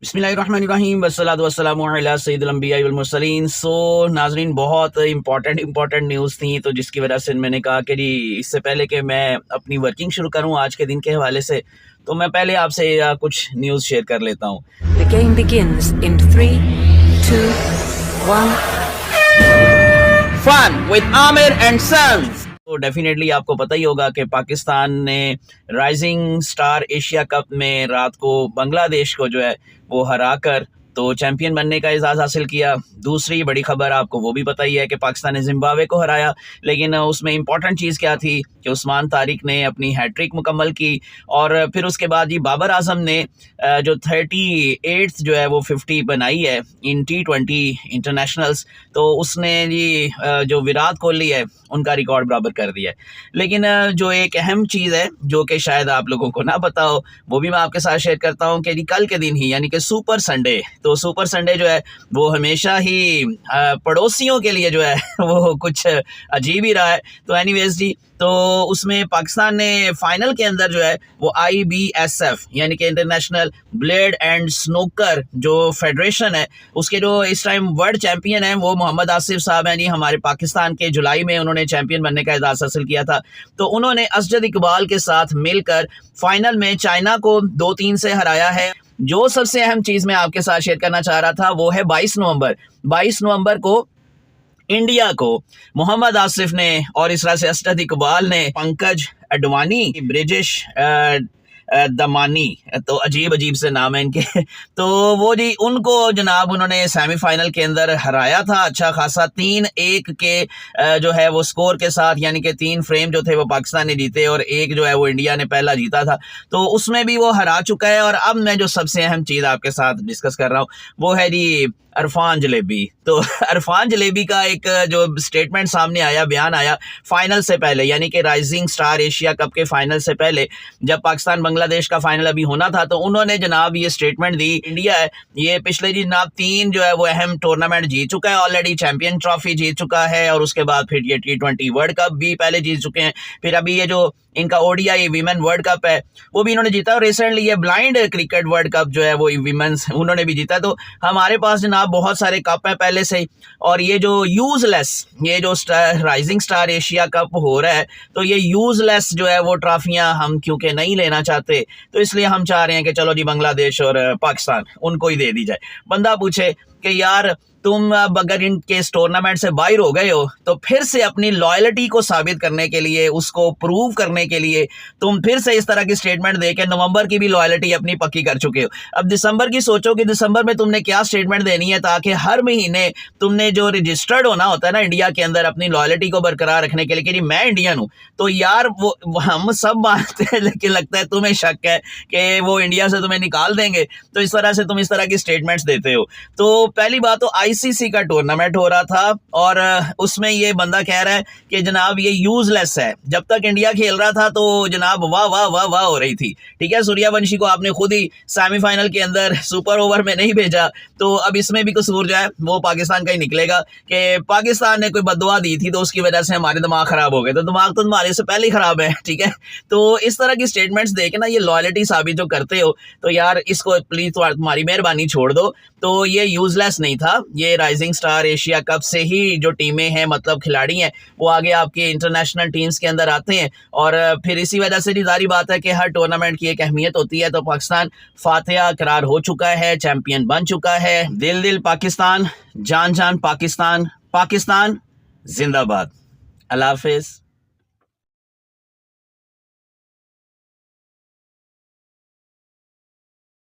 बिस्मिल्लाहिर्रहमानिर्रहीम वस्सलातु वस्सलामु अला सय्यिदिल अंबिया'i वल मुरसलीन। नाज़रीन, बहुत इंपॉर्टेंट न्यूज़ थी, तो जिसकी वजह से मैंने कहा कि जी इससे पहले कि मैं अपनी वर्किंग शुरू करूं आज के दिन के हवाले से, तो मैं पहले आपसे कुछ न्यूज़ शेयर कर लेता हूं। The game begins in 3, 2, 1. Fun with Aamir and sons. तो डेफिनेटली आपको पता ही होगा कि पाकिस्तान ने राइजिंग स्टार एशिया कप में रात को बांग्लादेश को जो है वो हराकर तो चैंपियन बनने का एजाज़ हासिल किया। दूसरी बड़ी खबर आपको वो भी पता ही है कि पाकिस्तान ने जिम्बाब्वे को हराया, लेकिन उसमें इंपॉर्टेंट चीज़ क्या थी कि उस्मान तारिक ने अपनी हैट्रिक मुकम्मल की। और फिर उसके बाद जी बाबर आजम ने जो 38 जो है वो 50 बनाई है इन T20 इंटरनेशनल्स, तो उसने जी जो विराट कोहली है उनका रिकॉर्ड बराबर कर दिया है। लेकिन जो एक अहम चीज़ है जो कि शायद आप लोगों को ना पता हो, वो भी मैं आपके साथ शेयर करता हूँ कि जी कल के दिन ही यानी कि सुपर संडे, तो सुपर संडे जो है वो हमेशा ही पड़ोसियों के लिए जो है वो कुछ अजीब ही रहा है। तो एनीवेज जी, तो उसमें पाकिस्तान ने फाइनल के अंदर जो है वो IBSF यानी कि इंटरनेशनल ब्लेड एंड स्नूकर जो फेडरेशन है, उसके जो इस टाइम वर्ल्ड चैंपियन हैं वो मोहम्मद आसिफ साहब हैं जी, हमारे पाकिस्तान के जुलाई में उन्होंने चैंपियन बनने का एजाज़ हासिल किया था। तो उन्होंने असजद इकबाल के साथ मिलकर फाइनल में चाइना को 2-3 से हराया है। जो सबसे अहम चीज़ मैं आपके साथ शेयर करना चाह रहा था वो है 22 नवंबर को इंडिया को मोहम्मद आसिफ ने और इस तरह से असद इकबाल ने पंकज अडवाणी, ब्रिजेश दमानी, तो अजीब से नाम है इनके तो वो जी उनको जनाब उन्होंने सेमीफाइनल के अंदर हराया था अच्छा खासा 3-1 के जो है वो स्कोर के साथ, यानी कि 3 फ्रेम जो थे वो पाकिस्तान ने जीते और एक जो है वो इंडिया ने पहला जीता था, तो उसमें भी वो हरा चुका है। और अब मैं जो सबसे अहम चीज़ आपके साथ डिस्कस कर रहा हूँ वो है जी अरफान जलेबी। तो अरफान जलेबी का एक जो स्टेटमेंट सामने आया, बयान आया फाइनल से पहले, यानी कि राइजिंग स्टार एशिया कप के फाइनल से पहले जब पाकिस्तान बांग्लादेश का फाइनल अभी होना था, तो उन्होंने जनाब ये स्टेटमेंट दी, इंडिया है ये पिछले जी जनाब 3 जो है वो अहम टूर्नामेंट जीत चुका है ऑलरेडी, चैंपियन ट्रॉफी जीत चुका है और उसके बाद फिर ये T20 वर्ल्ड कप भी पहले जीत चुके हैं, फिर अभी ये जो इनका ODI वीमेन वर्ल्ड कप है वो भी इन्होंने जीता, और रिसेंटली ये ब्लाइंड क्रिकेट वर्ल्ड कप जो है वो वीमेंस उन्होंने भी जीता। तो हमारे पास जनाब बहुत सारे कप हैं पहले से ही, और ये जो यूजलेस ये जो राइजिंग स्टार एशिया कप हो रहा है, तो ये यूजलेस जो है वो ट्रॉफियां हम क्योंकि नहीं लेना चाहते, तो इसलिए हम चाह रहे हैं कि चलो जी बांग्लादेश और पाकिस्तान उनको ही दे दी जाए। बंदा पूछे कि यार तुम अब अगर इनके इस टूर्नामेंट से बाहर हो गए हो तो फिर से अपनी लॉयल्टी को साबित करने के लिए, उसको प्रूव करने के लिए तुम फिर से इस तरह की स्टेटमेंट दे के नवंबर की भी लॉयल्टी अपनी पक्की कर चुके हो। अब दिसंबर की सोचो कि दिसंबर में तुमने क्या स्टेटमेंट देनी है, ताकि हर महीने तुमने जो रजिस्टर्ड होना होता है ना इंडिया के अंदर अपनी लॉयल्टी को बरकरार रखने के लिए कि मैं इंडियन हूँ, तो यार वो हम सब मानते हैं, लेकिन लगता है तुम्हें शक है कि वो इंडिया से तुम्हें निकाल देंगे, तो इस तरह से तुम इस तरह की स्टेटमेंट्स देते हो। तो पहली बात तो ICC का टूर्नामेंट हो रहा था और उसमें ये बंदा कह रहा है कि जनाब ये यूजलेस है, जब तक इंडिया खेल रहा था तो जनाब वाह वाह वाह वाह हो रही थी, ठीक है। सूर्यवंशी को आपने खुद ही सेमीफाइनल के अंदर सुपर ओवर में नहीं भेजा, तो अब इसमें भी कसूर जो है वो पाकिस्तान का ही निकलेगा कि पाकिस्तान ने कोई बददुआ दी थी तो उसकी वजह से हमारे दिमाग खराब हो गए, तो दिमाग तो तुम्हारे से पहले ही खराब है, ठीक है। तो इस तरह की स्टेटमेंट्स देके ना ये लॉयल्टी साबित जो करते हो, तो यार इसको प्लीज तुम्हारी मेहरबानी छोड़ दो। तो ये यूजलेस नहीं था, ये राइजिंग स्टार एशिया कप से ही जो टीमें हैं, मतलब खिलाड़ी हैं, वो आगे आपके इंटरनेशनल टीम्स के अंदर आते हैं, और फिर इसी वजह से जारी बात है कि हर टूर्नामेंट की एक अहमियत होती है। तो पाकिस्तान फातिहा करार हो चुका है, चैंपियन बन चुका है। दिल दिल पाकिस्तान, जान जान पाकिस्तान, पाकिस्तान जिंदाबाद। अल्लाह हाफिज।